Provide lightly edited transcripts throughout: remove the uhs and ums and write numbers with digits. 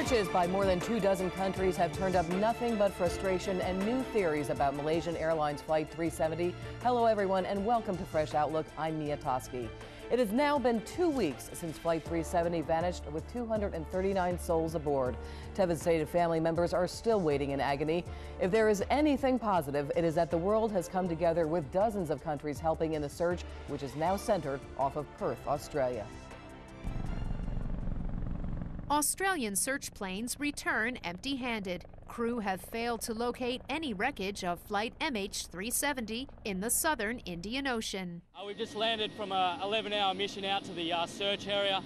Searches by more than 24 countries have turned up nothing but frustration and new theories about Malaysian Airlines Flight 370. Hello, everyone, and welcome to Fresh Outlook. I'm Mia Toski. It has now been 2 weeks since Flight 370 vanished with 239 souls aboard. Devastated family members are still waiting in agony. If there is anything positive, it is that the world has come together with dozens of countries helping in the search, which is now centered off of Perth, Australia. Australian search planes return empty-handed. Crew have failed to locate any wreckage of flight MH370 in the southern Indian Ocean. We've just landed from an 11-hour mission out to the search area.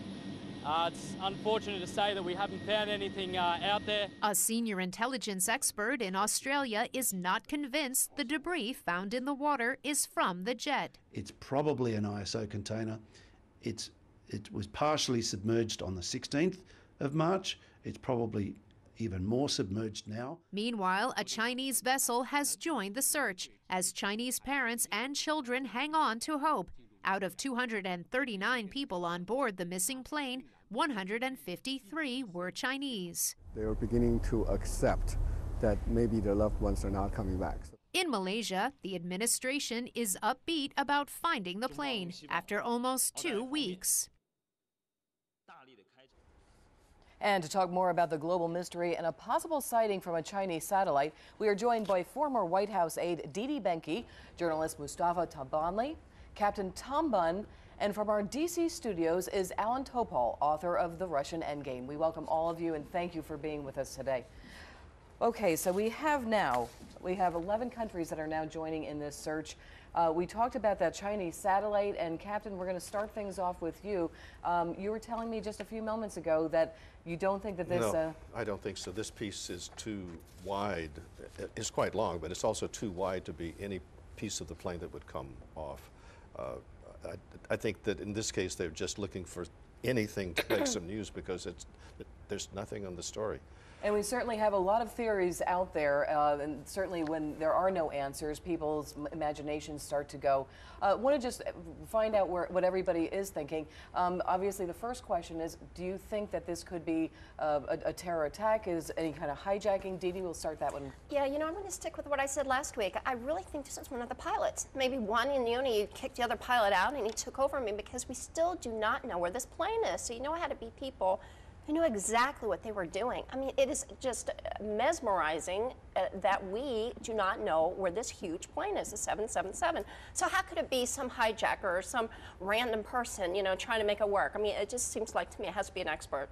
It's unfortunate to say that we haven't found anything out there. A senior intelligence expert in Australia is not convinced the debris found in the water is from the jet. It's probably an ISO container. It was partially submerged on the 16th of March. It's probably even more submerged now. Meanwhile, a Chinese vessel has joined the search as Chinese parents and children hang on to hope. Out of 239 people on board the missing plane, 153 were Chinese. They are beginning to accept that maybe their loved ones are not coming back. In Malaysia, the administration is upbeat about finding the plane after almost 2 weeks. And to talk more about the global mystery and a possible sighting from a Chinese satellite, we are joined by former White House aide Didi Benki, journalist Mustafa Tabanli, Captain Tom Bunn, and from our D.C. studios is Alan Topol, author of The Russian Endgame. We welcome all of you and thank you for being with us today. Okay, so we have 11 countries that are now joining in this search. We talked about that Chinese satellite, and Captain, we're going to start things off with you. You were telling me just a few moments ago that you don't think that this... No, I don't think so. This piece is too wide. It's quite long, but it's also too wide to be any piece of the plane that would come off. I think that in this case, they're just looking for anything to make some news because there's nothing on the story. And we certainly have a lot of theories out there, and certainly when there are no answers, people's imaginations start to go. Want to just find out what everybody is thinking. Obviously, the first question is, do you think that this could be a terror attack? Is any kind of hijacking? Didi, we'll start that one. Yeah, you know, I'm going to stick with what I said last week. I really think this is one of the pilots. Maybe one, and you kicked the other pilot out, and he took over me because we still do not know where this plane is. So you know it had to be people who knew exactly what they were doing. I mean, it is just mesmerizing that we do not know where this huge plane is, the 777. So how could it be some hijacker or some random person, you know, trying to make it work? I mean, it just seems like to me it has to be an expert.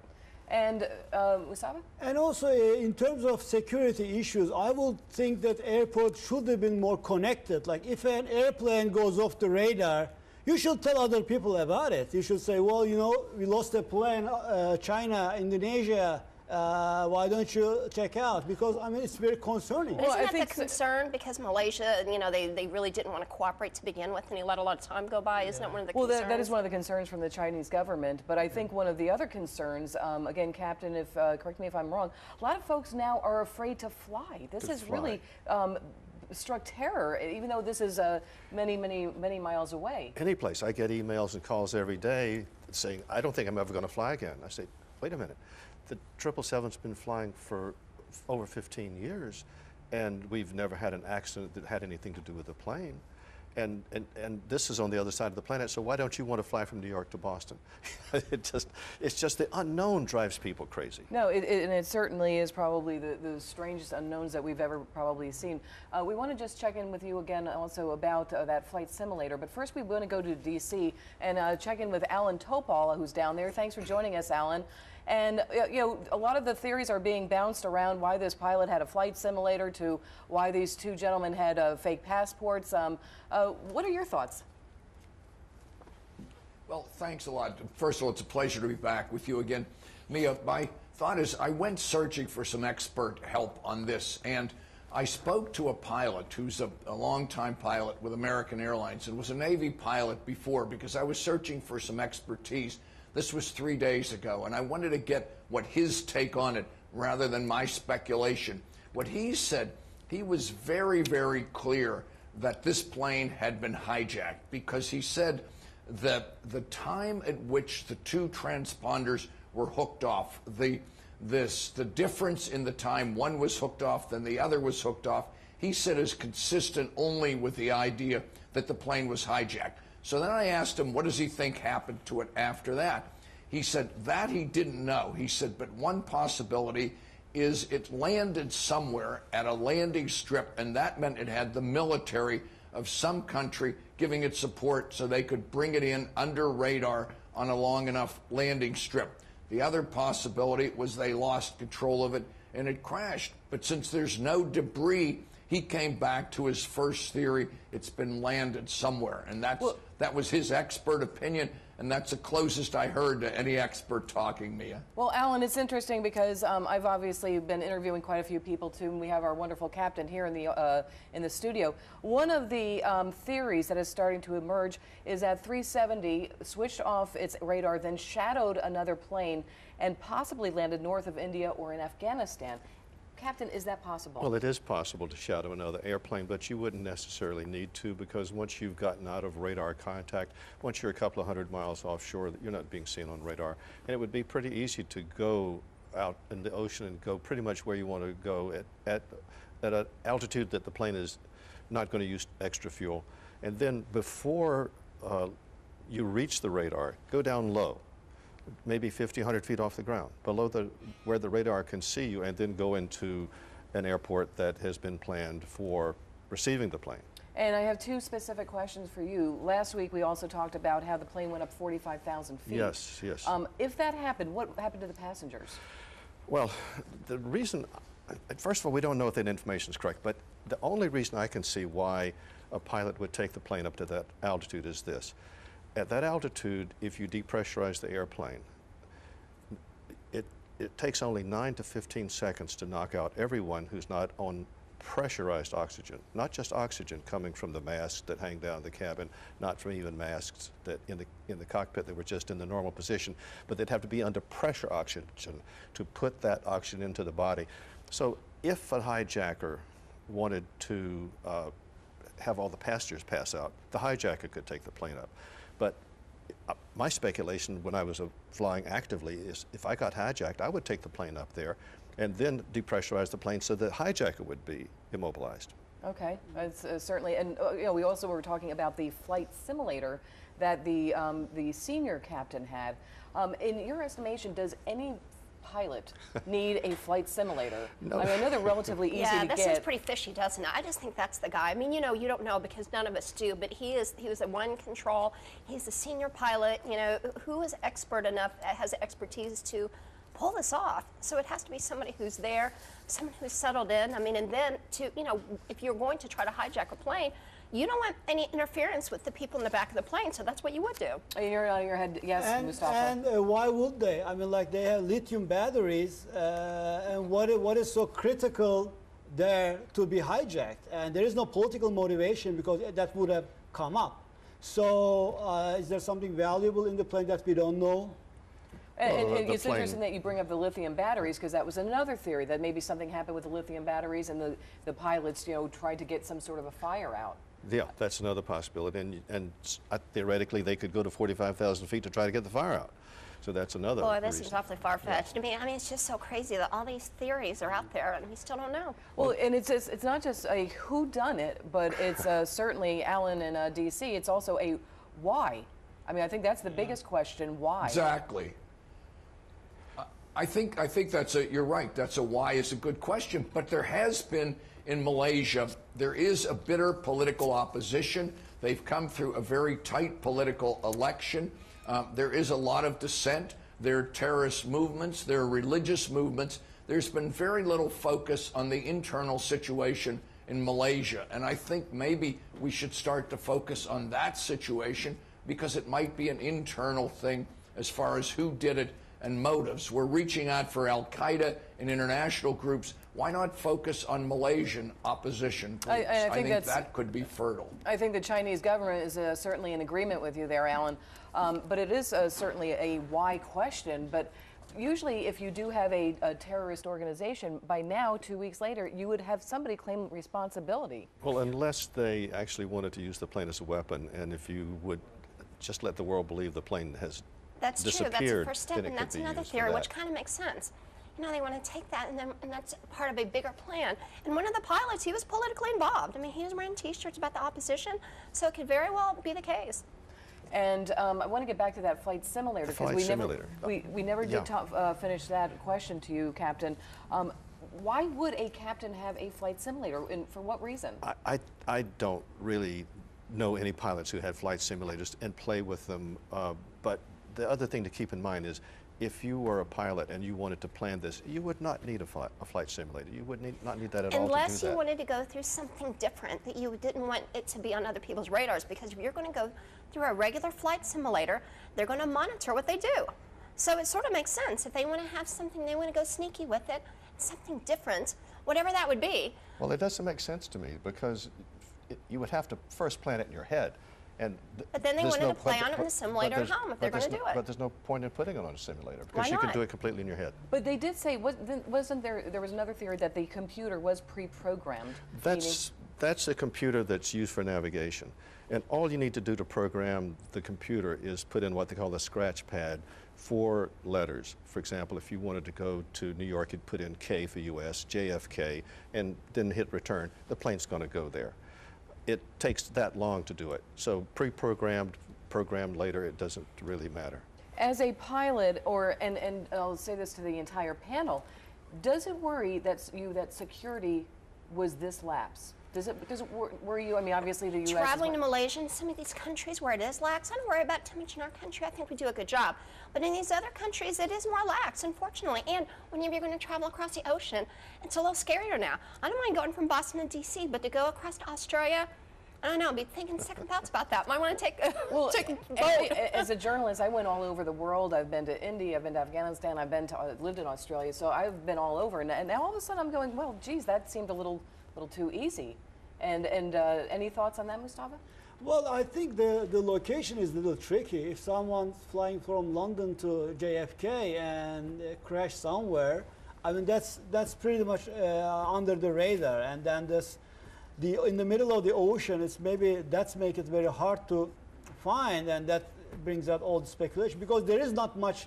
And Mustafa? And also, in terms of security issues, I would think that airports should have been more connected. Like, if an airplane goes off the radar, you should tell other people about it. You should say, well, you know, we lost a plane, China, Indonesia. Why don't you check out? Because, I mean, it's very concerning. Well, isn't that the concern? Because Malaysia, you know, they really didn't want to cooperate to begin with, and he let a lot of time go by. Isn't that one of the concerns? Well, that is one of the concerns from the Chinese government. But I think one of the other concerns, again, Captain, if correct me if I'm wrong, a lot of folks now are afraid to fly. This is really struck terror, even though this is many, many, many miles away. Any place. I get emails and calls every day saying, I don't think I'm ever going to fly again. I say, wait a minute. The 777's been flying for over 15 years, and we've never had an accident that had anything to do with the plane. And this is on the other side of the planet, so why don't you want to fly from New York to Boston? It's just the unknown drives people crazy. No, and it certainly is probably the strangest unknowns that we've ever probably seen. We want to just check in with you again also about that flight simulator, but first we want to go to D.C. and check in with Alan Topol, who's down there. Thanks for joining us, Alan. And, you know, a lot of the theories are being bounced around why this pilot had a flight simulator to why these two gentlemen had fake passports. What are your thoughts? Well, thanks a lot. First of all, it's a pleasure to be back with you again. Mia, my thought is I went searching for some expert help on this, and I spoke to a pilot who's a longtime pilot with American Airlines and was a Navy pilot before because I was searching for some expertise. This was 3 days ago, and I wanted to get what his take on it rather than my speculation. What he said, he was very, very clear that this plane had been hijacked because he said that the time at which the two transponders were hooked off, the the difference in the time one was hooked off than the other was hooked off, he said is consistent only with the idea that the plane was hijacked. So then I asked him, what does he think happened to it after that? He said that he didn't know. He said, but one possibility is it landed somewhere at a landing strip, and that meant it had the military of some country giving it support so they could bring it in under radar on a long enough landing strip. The other possibility was they lost control of it and it crashed. But since there's no debris, he came back to his first theory. It's been landed somewhere. And that was his expert opinion. And that's the closest I heard to any expert talking, Mia. Well, Alan, it's interesting because I've obviously been interviewing quite a few people too, and we have our wonderful captain here in the studio. One of the theories that is starting to emerge is that 370 switched off its radar, then shadowed another plane, and possibly landed north of India or in Afghanistan. Captain, is that possible? Well, it is possible to shadow another airplane, but you wouldn't necessarily need to, because once you've gotten out of radar contact, once you're a couple of 100 miles offshore, you're not being seen on radar. And it would be pretty easy to go out in the ocean and go pretty much where you want to go at an altitude that the plane is not going to use extra fuel. And then before you reach the radar, go down low, maybe 50, 100 feet off the ground, below where the radar can see you, and then go into an airport that has been planned for receiving the plane. And I have two specific questions for you. Last week we also talked about how the plane went up 45,000 feet. Yes, yes. If that happened, what happened to the passengers? Well, the reason, first of all, we don't know if that information is correct, but the only reason I can see why a pilot would take the plane up to that altitude is this. At that altitude, if you depressurize the airplane, it takes only 9 to 15 seconds to knock out everyone who's not on pressurized oxygen, not just oxygen coming from the masks that hang down the cabin, not from even masks that in the cockpit that were just in the normal position, but they'd have to be under pressure oxygen to put that oxygen into the body. So if a hijacker wanted to have all the passengers pass out, the hijacker could take the plane up. But my speculation when I was flying actively is if I got hijacked, I would take the plane up there and then depressurize the plane so the hijacker would be immobilized. Okay, it's, certainly. And you know, we also were talking about the flight simulator that the senior captain had. In your estimation, does any pilot need a flight simulator? No. I mean, I know they're relatively easy to get. Yeah, that seems pretty fishy, doesn't it? I just think that's the guy. I mean, you know, you don't know because none of us do, but he was at one control. He's a senior pilot, you know, who is expert enough, has expertise to pull this off. So it has to be somebody who's there, someone who's settled in. I mean, and then to, you know, if you're going to try to hijack a plane, you don't want any interference with the people in the back of the plane, so that's what you would do. You're nodding your head, yes, Mustafa. And why would they? I mean, like, they have lithium batteries, and what is so critical there to be hijacked? And there is no political motivation because that would have come up. So is there something valuable in the plane that we don't know? And it's interesting that you bring up the lithium batteries, because that was another theory, that maybe something happened with the lithium batteries and the pilots, you know, tried to get some sort of a fire out. Yeah, that's another possibility. And theoretically, they could go to 45,000 feet to try to get the fire out. So that's another Boy, this reason. is awfully far-fetched. Yeah. I mean, it's just so crazy that all these theories are out there and we still don't know. Well, and it's not just a whodunit, but it's certainly, Alan in D.C., it's also a why. I mean, I think that's the biggest question, why? Exactly. I think you're right. That's a why is a good question. But there has been in Malaysia, there is a bitter political opposition. They've come through a very tight political election. There is a lot of dissent. There are terrorist movements. There are religious movements. There's been very little focus on the internal situation in Malaysia. And I think maybe we should start to focus on that situation because it might be an internal thing as far as who did it and motives. We're reaching out for Al-Qaeda and international groups. Why not focus on Malaysian opposition groups? I think that could be fertile. I think the Chinese government is certainly in agreement with you there, Alan. But it is certainly a why question. But usually if you do have a terrorist organization, by now, 2 weeks later, you would have somebody claim responsibility. Well, unless they actually wanted to use the plane as a weapon, and if you would just let the world believe the plane has That's true. That's the first step, and that's another theory, which kind of makes sense. now they want to take that, and that's part of a bigger plan. And one of the pilots, he was politically involved. I mean, he was wearing T-shirts about the opposition, so it could very well be the case. And I want to get back to that flight simulator, because we never did finish that question to you, Captain. Why would a captain have a flight simulator, and for what reason? I don't really know any pilots who had flight simulators and play with them, but the other thing to keep in mind is, if you were a pilot and you wanted to plan this, you would not need a flight simulator. You would not need that at all to do that. Unless you wanted to go through something different, that you didn't want it to be on other people's radars, because if you're going to go through a regular flight simulator, they're going to monitor what they do. So it sort of makes sense. If they want to have something, they want to go sneaky with it, something different, whatever that would be. Well, it doesn't make sense to me, because you would have to first plan it in your head. But then they wanted to play on it in the simulator at home if they're going to do it. But there's no point in putting it on a simulator, because you can do it completely in your head. But they did say, wasn't there was another theory that the computer was pre-programmed? That's a computer that's used for navigation. And all you need to do to program the computer is put in what they call the scratch pad, 4 letters. For example, if you wanted to go to New York, you'd put in K for US, JFK, and then hit return. The plane's going to go there. It takes that long to do it. So pre-programmed, programmed later, it doesn't really matter. As a pilot, and I'll say this to the entire panel, does it worry that security was this lax? Does it worry you? I mean, obviously the U.S. Traveling to Malaysia and some of these countries where it is lax, I don't worry about too much in our country. I think we do a good job. But in these other countries, it is more lax, unfortunately. And whenever you're going to travel across the ocean, it's a little scarier now. I don't mind going from Boston to D.C., but to go across to Australia, I don't know, I'll be thinking second thoughts about that. Might want to take a boat. As a journalist, I went all over the world. I've been to India, I've been to Afghanistan, I've lived in Australia, so I've been all over. And now all of a sudden I'm going, well, geez, that seemed a little too easy. And any thoughts on that, Mustafa? Well, I think the location is a little tricky. If someone's flying from London to JFK and crash somewhere, I mean, that's pretty much under the radar. And then in the middle of the ocean, that's make it very hard to find, and that brings out all the speculation, because there is not much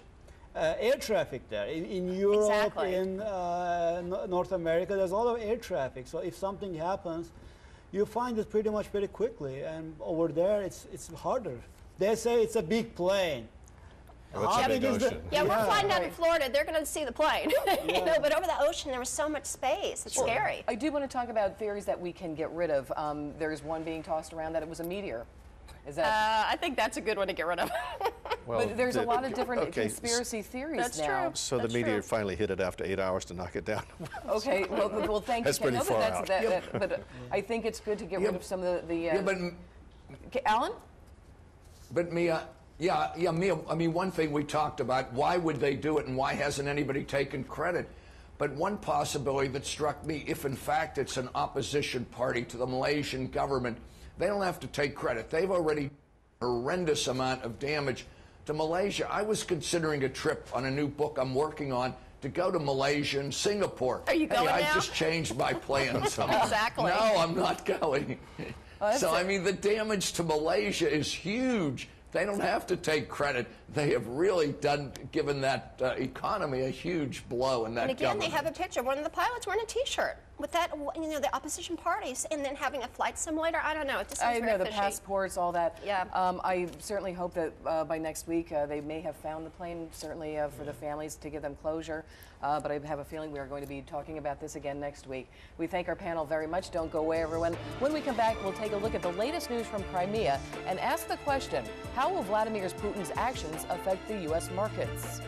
air traffic there. In Europe, in North America, there's a lot of air traffic. So if something happens, you find it pretty much very quickly, and over there it's harder. They say it's a big plane. Well, it's a big ocean. We're flying down to Florida. They're going to see the plane. You know, but over the ocean, there was so much space. It's scary. I do want to talk about theories that we can get rid of. There's one being tossed around that it was a meteor. Is that? I think that's a good one to get rid of. Well, but there's a lot of different conspiracy theories that's now. True. So the meteor finally hit it after 8 hours to knock it down. Okay, well, thank you. That's pretty far out. But I think it's good to get rid of some of the Alan? But Mia, Mia, I mean, one thing we talked about, why would they do it and why hasn't anybody taken credit? But one possibility that struck me, if in fact it's an opposition party to the Malaysian government, they don't have to take credit. They've already a horrendous amount of damage to Malaysia. I was considering a trip on a new book I'm working on to go to Malaysia and Singapore. Are you going now? I just changed my plans. Exactly. No, I'm not going. I mean, the damage to Malaysia is huge. They don't have to take credit. They have really given that economy a huge blow in that And again, government. they have a picture of one of the pilots wearing a T-shirt with that, you know, the opposition parties, and then having a flight simulator. I don't know. It just sounds very the fishy. passports, all that. Yeah. I certainly hope that by next week they may have found the plane, certainly for the families to give them closure. But I have a feeling we are going to be talking about this again next week. We thank our panel very much. Don't go away, everyone. When we come back, we'll take a look at the latest news from Crimea and ask the question, how will Vladimir Putin's actions affect the U.S. markets?